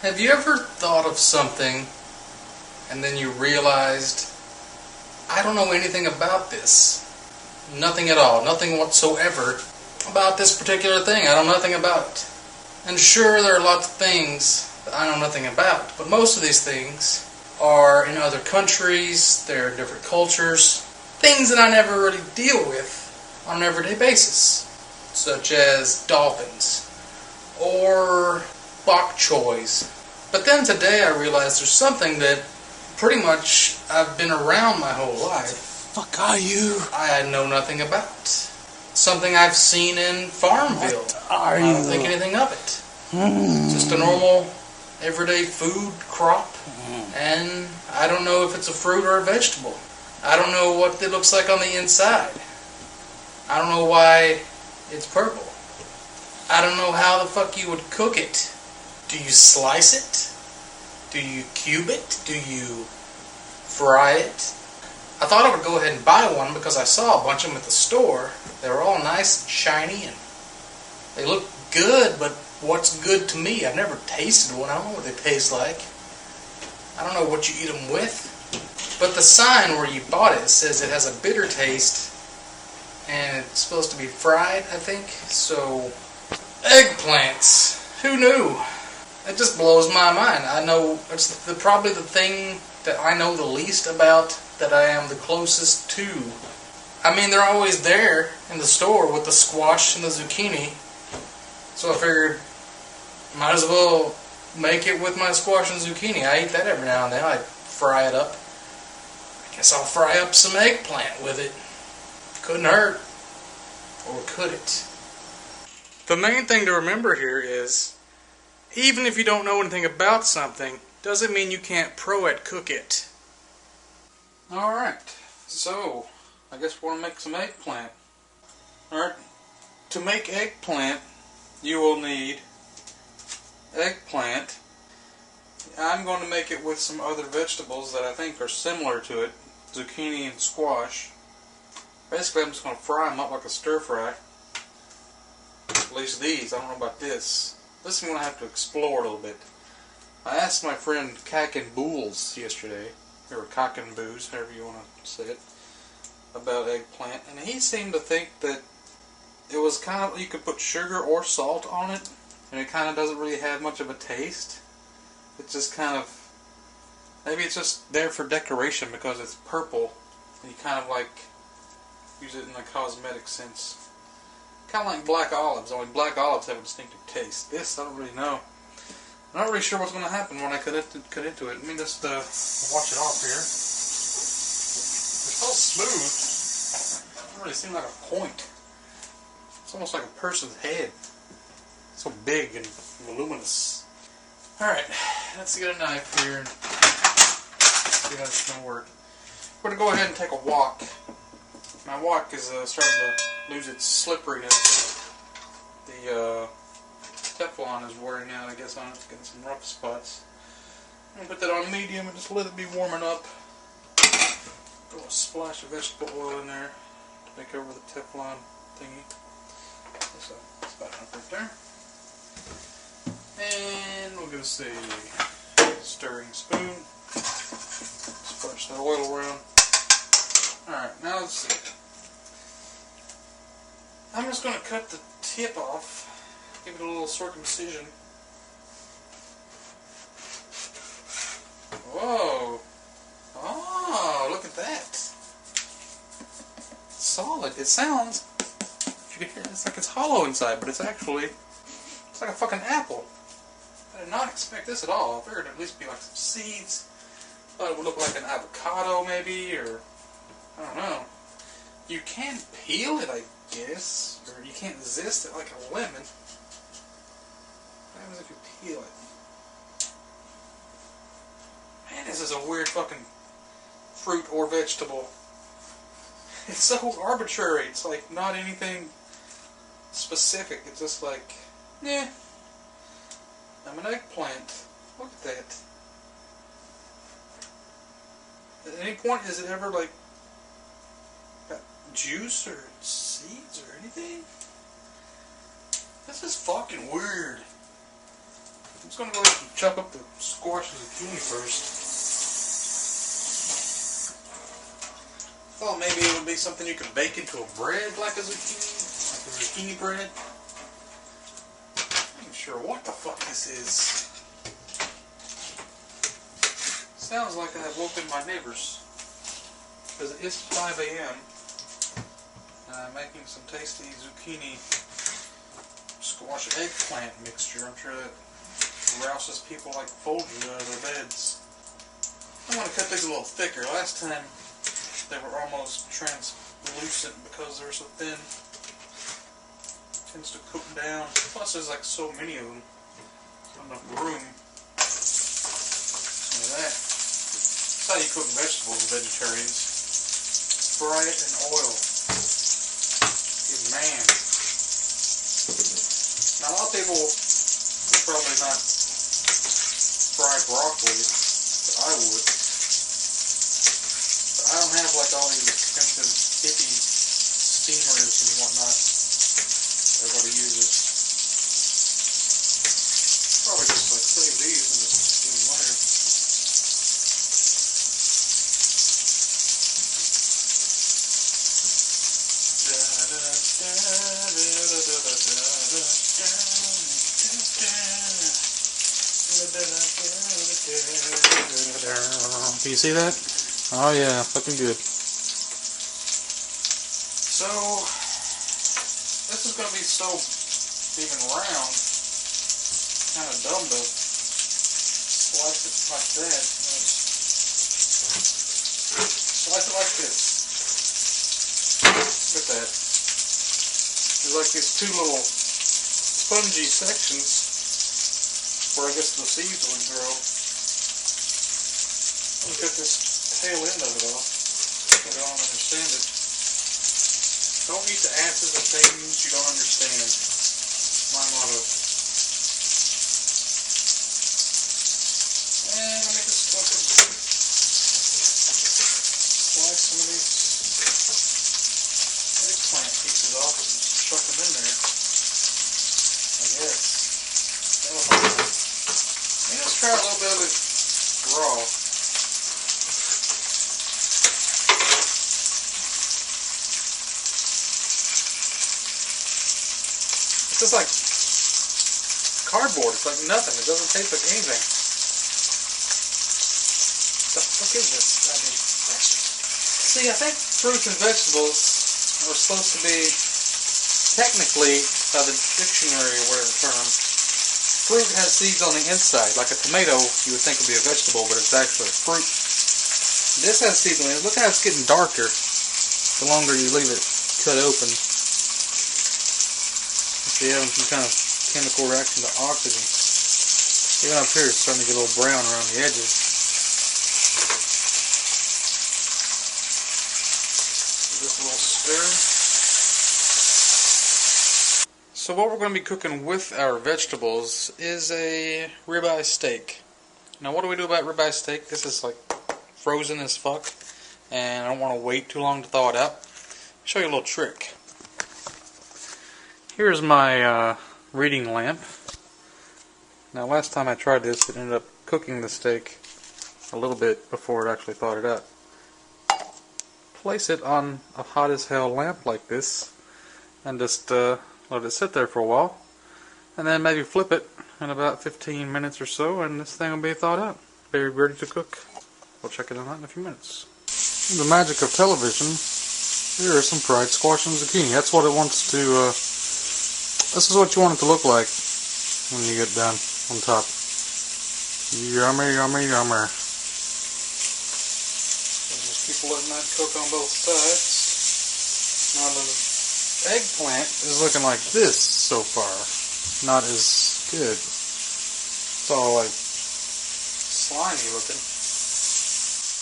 Have you ever thought of something and then you realized, I don't know anything about this. Nothing at all. Nothing whatsoever about this particular thing. I know nothing about it. And sure, there are lots of things that I know nothing about, but most of these things are in other countries, they're different cultures, things that I never really deal with on an everyday basis, such as dolphins or bok choys. But then today I realized there's something that pretty much I've been around my whole life. Fuck are you? I know nothing about. Something I've seen in Farmville. What are I don't you? think anything of it. Just a normal, everyday food crop. And I don't know if it's a fruit or a vegetable. I don't know what it looks like on the inside. I don't know why it's purple. I don't know how the fuck you would cook it. Do you slice it? Do you cube it? Do you fry it? I thought I would go ahead and buy one because I saw a bunch of them at the store. They were all nice and shiny and they look good, but what's good to me? I've never tasted one. I don't know what they taste like. I don't know what you eat them with. But the sign where you bought it says it has a bitter taste and it's supposed to be fried, I think. So, eggplants. Who knew? It just blows my mind. I know it's probably the thing that I know the least about that I am the closest to. I mean, they're always there in the store with the squash and the zucchini. So I figured, might as well make it with my squash and zucchini. I eat that every now and then. I fry it up. I guess I'll fry up some eggplant with it. Couldn't hurt. Or could it? The main thing to remember here is, even if you don't know anything about something, doesn't mean you can't pro-it cook it. Alright, so I guess we're going to make some eggplant. Alright, to make eggplant, you will need eggplant. I'm going to make it with some other vegetables that I think are similar to it, zucchini and squash. Basically, I'm just going to fry them up like a stir fry. At least these, I don't know about this. This I'm going to have to explore a little bit. I asked my friend Cack and Bools yesterday, or Cock and Booze, however you want to say it, about eggplant, and he seemed to think that it was kind of, you could put sugar or salt on it, and it kind of doesn't really have much of a taste. It's just kind of, maybe it's just there for decoration because it's purple, and you kind of like use it in a cosmetic sense. Kind of like black olives, only black olives have a distinctive taste. This, I don't really know. I'm not really sure what's going to happen when I cut into it. Let me just wash it off here. It's so smooth. It doesn't really seem like a point. It's almost like a person's head. It's so big and voluminous. Alright, let's get a knife here and see how this is going to work. We're going to go ahead and take a wok. My wok is starting to lose its slipperiness. The Teflon is wearing out, I guess, on it. It's getting some rough spots. I'm going to put that on medium and just let it be warming up. Throw a splash of vegetable oil in there to make over the Teflon thingy. So that's about enough right there. And we'll give us a stirring spoon. Splash that oil around. Alright, now let's see. I'm just going to cut the tip off. Give it a little circumcision. Whoa! Oh, look at that! It's solid. It sounds, if you can hear it, it's like it's hollow inside, but it's actually, it's like a fucking apple. I did not expect this at all. I figured it'd at least be like some seeds. Thought it would look like an avocado maybe, or I don't know. You can peel it, I guess, or you can't zest it like a lemon. What happens if you peel it? Man, this is a weird fucking fruit or vegetable. It's so arbitrary. It's like not anything specific. It's just like, yeah, I'm an eggplant. Look at that. At any point, is it ever like got juice or seeds or anything? This is fucking weird. I'm just going to go ahead and chop up the squash and zucchini first. Thought maybe it would be something you could bake into a bread like a zucchini bread. I'm not sure what the fuck this is. Sounds like I have woken my neighbors. Because it is 5 a.m. and I'm making some tasty zucchini squash eggplant mixture. I'm sure that rouses people like Folgers out of their beds. I want to cut these a little thicker. Last time they were almost translucent because they're so thin. Tends to cook down. Plus there's like so many of them. Not enough room. Look at that. That's how you cook vegetables, vegetarians. Fry it in oil. Good man. Now a lot of people would probably not fry broccoli, but I would. But I don't have like all these expensive hippie steamers and whatnot everybody uses. Probably just like save these and just do them later. Can you see that? Oh yeah, looking good. So this is going to be so even round, kind of dumb to slice it like that. Slice it like this. Look at that. There's like these two little spongy sections where I guess the seeds would grow. Let me cut this tail end of it off. I don't understand it. Don't eat the asses of things you don't understand. My motto. And let me just slice some of these eggplant pieces off and chuck them in there. I guess. Let's try a little bit of it raw. It's just like cardboard. It's like nothing. It doesn't taste like anything. What the fuck is this? I mean, see, I think fruits and vegetables are supposed to be technically, by the dictionary or whatever term, fruit has seeds on the inside. Like a tomato, you would think would be a vegetable, but it's actually a fruit. This has seeds on it. Look how it's getting darker the longer you leave it cut open. It's having some kind of chemical reaction to oxygen. Even up here, it's starting to get a little brown around the edges. Just a little stir. So what we're going to be cooking with our vegetables is a ribeye steak. Now what do we do about ribeye steak? This is like frozen as fuck, and I don't want to wait too long to thaw it out. I'll show you a little trick. Here's my reading lamp. Now last time I tried this, it ended up cooking the steak a little bit before it actually thawed it out. Place it on a hot as hell lamp like this and just let it sit there for a while, and then maybe flip it in about 15 minutes or so, and this thing will be thawed out, be ready to cook. We'll check it out in a few minutes. The magic of television. Here is some fried squash and zucchini. That's what it wants to. This is what you want it to look like when you get done on top. Yummy, yummy, yummy. Just keep letting that cook on both sides. Now the eggplant is looking like this so far. Not as good. It's all like slimy looking.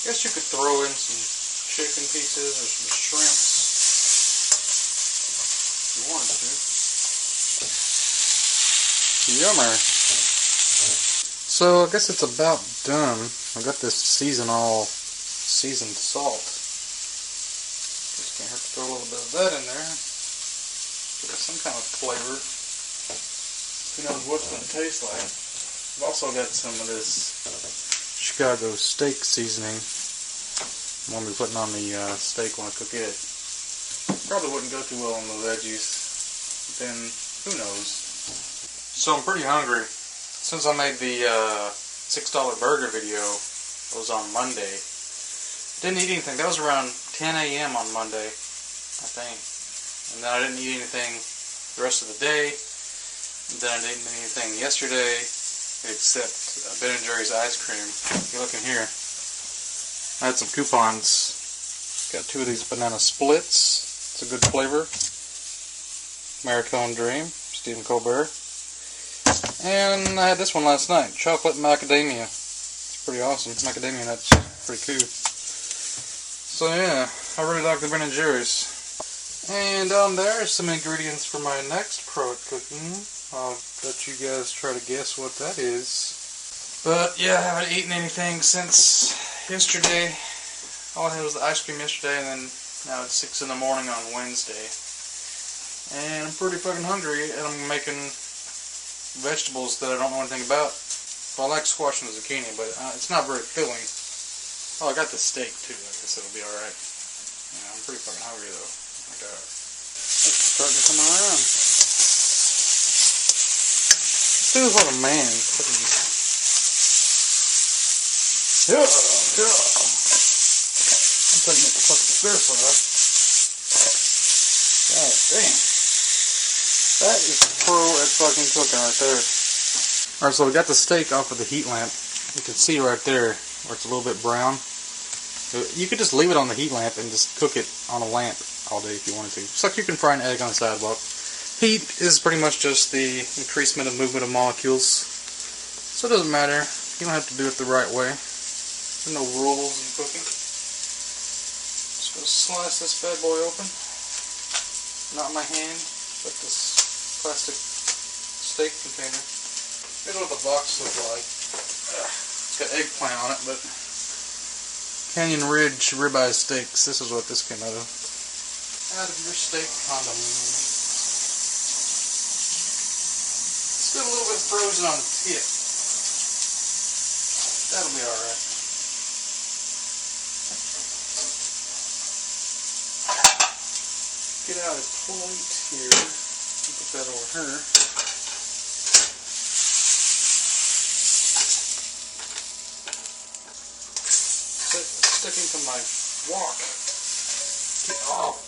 Guess you could throw in some chicken pieces or some shrimps if you wanted to. Yummer. So I guess it's about done. I got this seasoned salt. Just can't hurt to throw a little bit of that in there. Give it some kind of flavor. Who knows what it's going to taste like. I've also got some of this Chicago steak seasoning. I'm going to be putting on the steak when I cook it. Probably wouldn't go too well on the veggies. But then, who knows? So I'm pretty hungry. Since I made the $6 burger video, it was on Monday. Didn't eat anything. That was around 10 a.m. on Monday, I think. And then I didn't eat anything the rest of the day. And then I didn't eat anything yesterday except Ben & Jerry's ice cream. If you look in here, I had some coupons. Got 2 of these banana splits. It's a good flavor. Marathon Dream, Stephen Colbert. And I had this one last night, chocolate macadamia. It's pretty awesome. Macadamia nuts, pretty cool. So yeah, I really like the Ben & Jerry's. And there's some ingredients for my next product cooking. I'll let you guys try to guess what that is. But yeah, I haven't eaten anything since yesterday. All I had was the ice cream yesterday, and then now it's 6 in the morning on Wednesday. And I'm pretty fucking hungry, and I'm making vegetables that I don't know anything about. Well, I like squash and zucchini, but it's not very filling. Oh, I got the steak too. I guess it'll be alright. Yeah, I'm pretty fucking hungry though. Oh my god. It's starting to come around. This dude's like a man. Yeah. I'm taking it to fucking stir fry. God damn. That is pro at fucking cooking right there. Alright, so we got the steak off of the heat lamp. You can see right there where it's a little bit brown. You could just leave it on the heat lamp and just cook it on a lamp all day if you wanted to. Just like you can fry an egg on the sidewalk. Heat is pretty much just the increasement of movement of molecules. So it doesn't matter. You don't have to do it the right way. There's no rules in cooking. Just gonna slice this bad boy open. Not my hand, but this plastic steak container. Here's what the box looks like. It's got eggplant on it, but Canyon Ridge ribeye steaks. This is what this came out of. Out of your steak condom. Still a little bit frozen on the tip. That'll be alright. Get out a plate here. Put that over here. Sticking to my wok. Get off.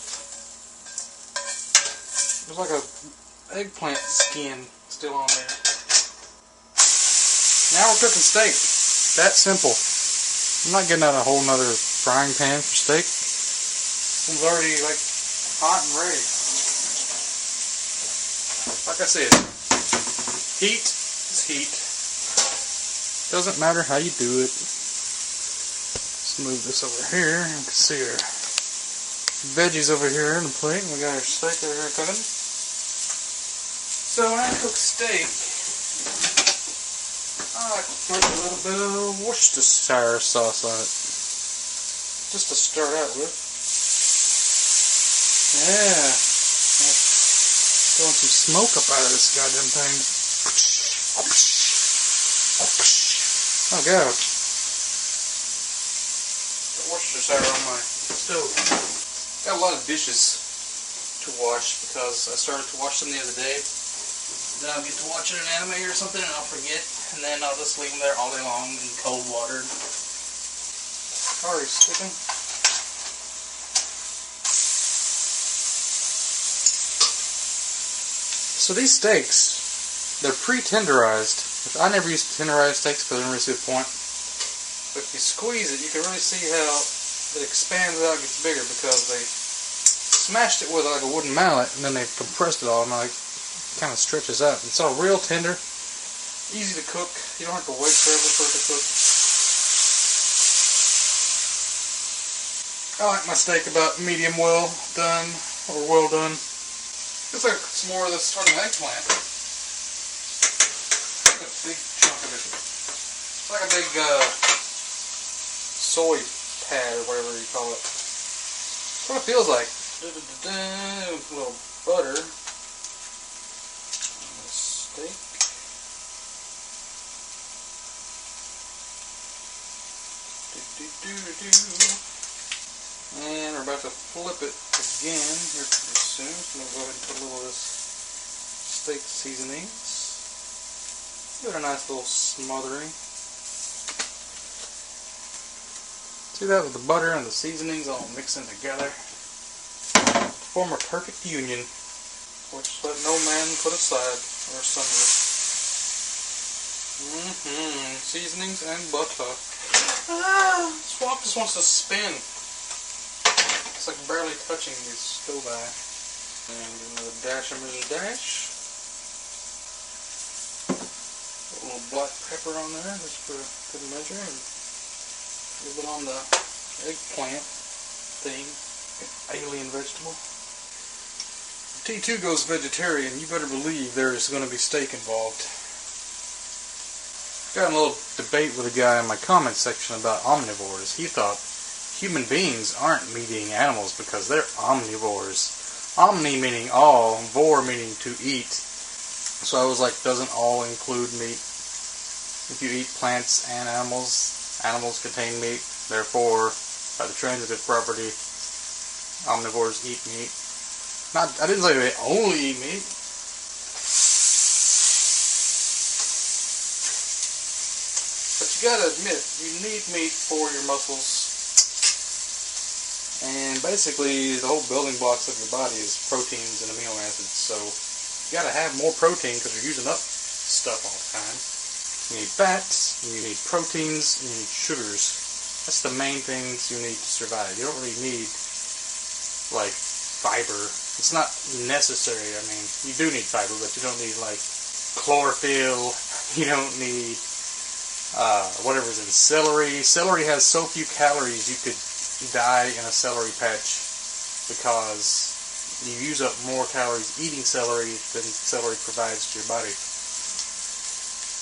There's like a eggplant skin still on there. Now we're cooking steak. That simple. I'm not getting out a whole nother frying pan for steak. This one's already like hot and ready. Like I said, heat is heat. Doesn't matter how you do it. Let's move this over here. You can see our veggies over here in the plate. We got our steak over here cooking. So when I cook steak, I like to put a little bit of Worcestershire sauce on it. Just to start out with. Yeah. Throwing some smoke up out of this goddamn thing. Oh god. Worcestershire on my stove. Got a lot of dishes to wash because I started to wash them the other day. Then I'll get to watching an anime or something and I'll forget, and then I'll just leave them there all day long in cold water. Already sticking. So these steaks, they're pre-tenderized. Which I never used to tenderize steaks because I didn't really see the point. But if you squeeze it, you can really see how it expands out and gets bigger because they smashed it with like a wooden mallet and then they compressed it all and like kind of stretches out. It's all real tender, easy to cook. You don't have to wait forever for it to cook. I like my steak about medium well done or well done. It's like some more of this fucking eggplant. Look at a big chunk of it. It's like a big soy pad or whatever you call it. That's what it feels like. A little butter. Steak. And we're about to flip it again here pretty soon. So I'm going to go ahead and put a little of this steak seasonings. Give it a nice little smothering. See that with the butter and the seasonings all mixing together. Form a perfect union, which let no man put aside or asunder. Seasonings and butter. Swamp just wants to spin. It's like barely touching the stove eye. And another dash of Mrs. Dash. A little black pepper on there just for good measure. And a little bit on the eggplant thing. Alien vegetable. T2 goes vegetarian, you better believe there is going to be steak involved. Got in a little debate with a guy in my comment section about omnivores. He thought human beings aren't meat-eating animals because they're omnivores. Omni meaning all, vor meaning to eat. So I was like, doesn't all include meat? If you eat plants and animals, animals contain meat. Therefore, by the transitive property, omnivores eat meat. I didn't say they only eat meat. But you gotta admit, you need meat for your muscles. And basically, the whole building blocks of your body is proteins and amino acids. So, you gotta have more protein because you're using up stuff all the time. You need fats, you need proteins, and you need sugars. That's the main things you need to survive. You don't really need, like, fiber. It's not necessary. I mean, you do need fiber, but you don't need, like, chlorophyll. You don't need whatever's in celery. Celery has so few calories you could die in a celery patch because you use up more calories eating celery than celery provides to your body.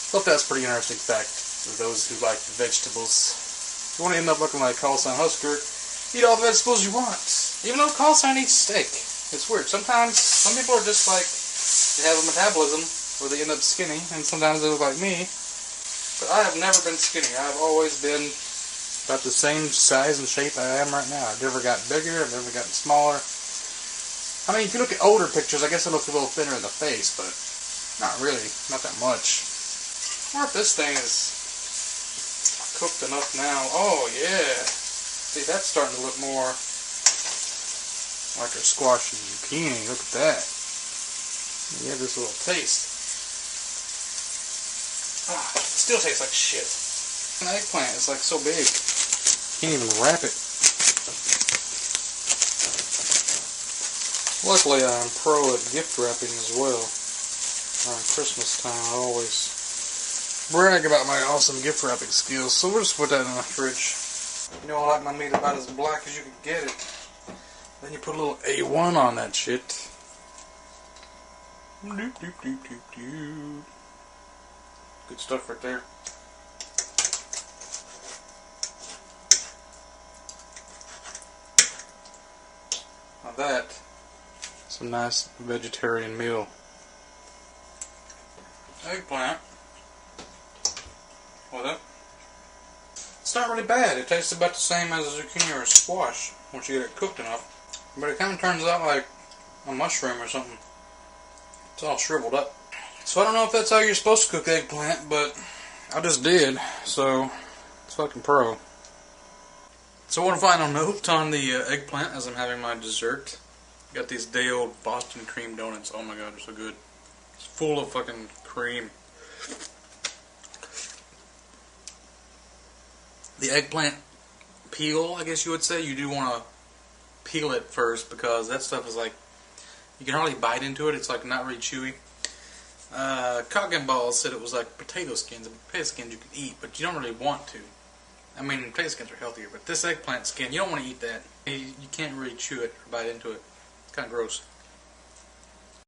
Thought that's a pretty interesting fact for those who like vegetables. If you want to end up looking like Call Sign Husker, eat all the vegetables you want. Even though Call Sign eats steak. It's weird. Sometimes, some people are just like, they have a metabolism where they end up skinny, and sometimes they look like me. But I have never been skinny. I've always been about the same size and shape I am right now. I've never gotten bigger, I've never gotten smaller. I mean, if you look at older pictures, I guess I look a little thinner in the face, but not really, not that much. I wonder if this thing is cooked enough now. Oh, yeah. See, that's starting to look more like a squash and zucchini. Look at that. You have this little taste. Ah, it still tastes like shit. An eggplant is like so big. Can't even wrap it. Luckily, I'm pro at gift wrapping as well. Around Christmas time, I always brag about my awesome gift wrapping skills. So we'll just put that in the fridge. You know, I like my meat about as black as you can get it. Then you put a little A1 on that shit. Doop, doop, doop, doop, doop. Good stuff right there. Now that, some nice vegetarian meal. Eggplant. With it. It's not really bad. It tastes about the same as a zucchini or a squash once you get it cooked enough. But it kind of turns out like a mushroom or something. It's all shriveled up. So I don't know if that's how you're supposed to cook eggplant, but I just did. So it's fucking pro. So one final note on the eggplant as I'm having my dessert. Got these day old Boston cream donuts. Oh my god, they're so good. It's full of fucking cream. The eggplant peel, I guess you would say, you do want to peel it first because that stuff is like, you can hardly bite into it. It's like not really chewy. Cock and Balls said it was like potato skins. Potato skins you can eat, but you don't really want to. I mean, potato skins are healthier, but this eggplant skin, you don't want to eat that. You can't really chew it or bite into it. It's kind of gross.